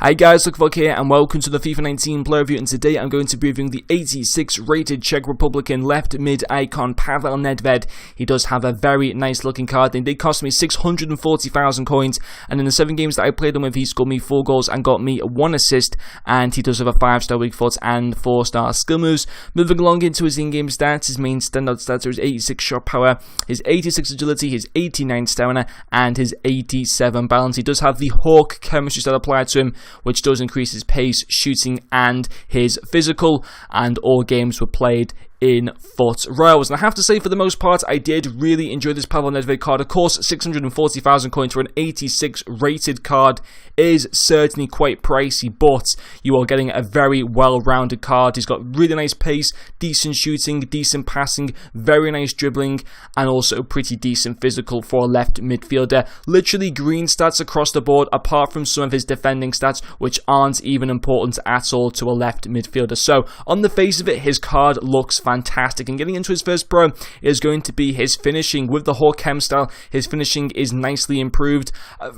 Hi guys, Luke here and welcome to the FIFA 19 player review, and today I'm going to be reviewing the 86 rated Czech Republican left mid icon Pavel Nedved. He does have a very nice looking card. They did cost me 640,000 coins, and in the 7 games that I played him with, he scored me 4 goals and got me 1 assist, and he does have a 5-star weak foot and 4-star skill moves. Moving along into his in-game stats, his main standout stats are his 86 shot power, his 86 agility, his 89 stamina, and his 87 balance. He does have the Hawk chemistry that applied to him, which does increase his pace, shooting, and his physical, and all games were played in FUT Royals. And I have to say, for the most part, I did really enjoy this Pavel Nedved card. Of course, 640,000 coins for an 86 rated card is certainly quite pricey, but you are getting a very well-rounded card. He's got really nice pace, decent shooting, decent passing, very nice dribbling, and also pretty decent physical for a left midfielder. Literally green stats across the board, apart from some of his defending stats, which aren't even important at all to a left midfielder. So, on the face of it, his card looks fantastic, and getting into his first pro is going to be his finishing. With the Hawk chem style, his finishing is nicely improved.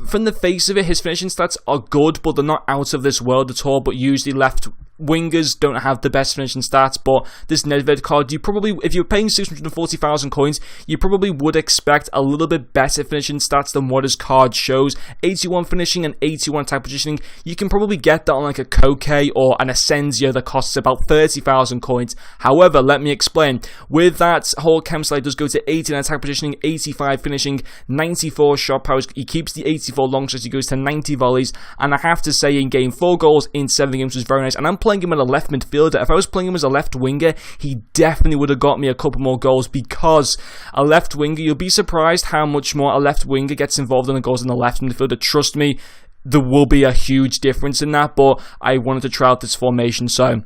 From the face of it, his finishing stats are good, but they're not out of this world at all. But usually left wingers don't have the best finishing stats, but this Nedved card, you probably, if you're paying 640,000 coins, you probably would expect a little bit better finishing stats than what his card shows. 81 finishing and 81 attack positioning, you can probably get that on like a Koke or an Asensio that costs about 30,000 coins. However, let me explain. With that, whole chem slide does go to 89 attack positioning, 85 finishing, 94 shot powers. He keeps the 84 long shots, he goes to 90 volleys, and I have to say, in game 4 goals in 7 games was very nice. And I'm playing him as a left midfielder. If I was playing him as a left winger, he definitely would have got me a couple more goals, because a left winger, you'll be surprised how much more a left winger gets involved in the goals than a left midfielder. Trust me, there will be a huge difference in that, but I wanted to try out this formation, so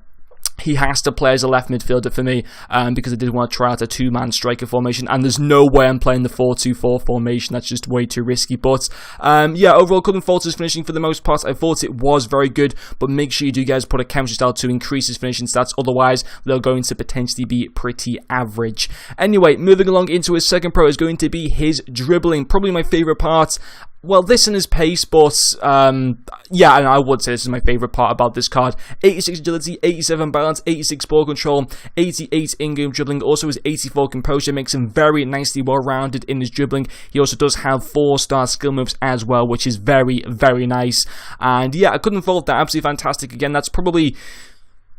he has to play as a left midfielder for me, because I did want to try out a 2-man striker formation, and there's no way I'm playing the 4-2-4 formation. That's just way too risky. But yeah, overall, couldn't fault his finishing for the most part. I thought it was very good, but make sure you do guys put a chemistry style to increase his finishing stats, otherwise they're going to potentially be pretty average. Anyway, moving along into his second pro is going to be his dribbling, probably my favourite part. Well, this and his pace, but yeah, and I would say this is my favourite part about this card. 86 agility, 87 balance, 86 ball control, 88 in-game dribbling, also his 84 composure makes him very nicely well-rounded in his dribbling. He also does have 4-star skill moves as well, which is very, very nice. And yeah, I couldn't fault that. Absolutely fantastic. Again, that's probably...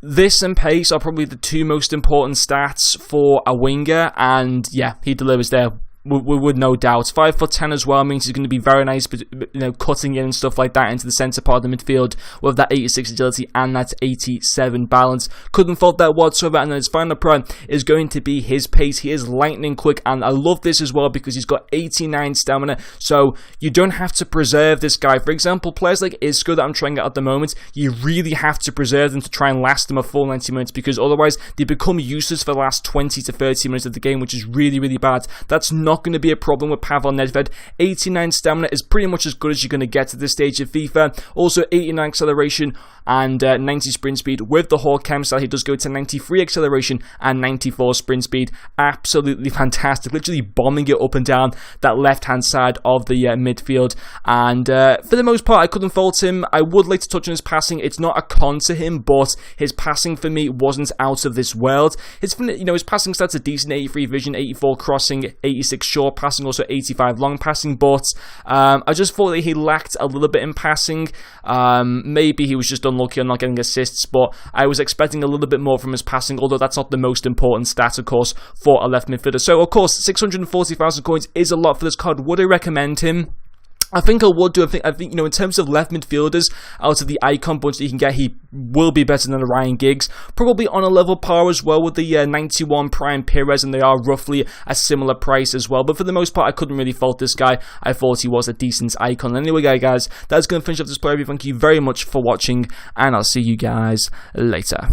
this and pace are probably the 2 most important stats for a winger, and yeah, he delivers there. With no doubt. 5'10" as well means he's going to be very nice, but you know, cutting in and stuff like that into the centre part of the midfield with that 86 agility and that 87 balance. Couldn't fault that whatsoever. And then his final pro is going to be his pace. He is lightning quick, and I love this as well because he's got 89 stamina, so you don't have to preserve this guy. For example, players like Isco that I'm trying out at the moment, you really have to preserve them to try and last them a full 90 minutes, because otherwise they become useless for the last 20 to 30 minutes of the game, which is really, really bad. That's not going to be a problem with Pavel Nedved. 89 stamina is pretty much as good as you're going to get at this stage of FIFA. Also 89 acceleration and 90 sprint speed. With the Hawk chem style, he does go to 93 acceleration and 94 sprint speed. Absolutely fantastic. Literally bombing it up and down that left-hand side of the midfield. And for the most part, I couldn't fault him. I would like to touch on his passing. It's not a con to him, but his passing for me wasn't out of this world. His passing stats are decent. 83 vision, 84 crossing, 86 short passing, also 85 long passing, but I just thought that he lacked a little bit in passing. Maybe he was just unlucky on not getting assists, but I was expecting a little bit more from his passing, although that's not the most important stat, of course, for a left midfielder. So, of course, 640,000 coins is a lot for this card. Would I recommend him? I think I would do. I think, you know, in terms of left midfielders, out of the icon bunch that you can get, he will be better than the Ryan Giggs. Probably on a level par as well with the 91 Prime Pires, and they are roughly a similar price as well. But for the most part, I couldn't really fault this guy. I thought he was a decent icon. Anyway, guys, that's going to finish up this player review. Thank you very much for watching, and I'll see you guys later.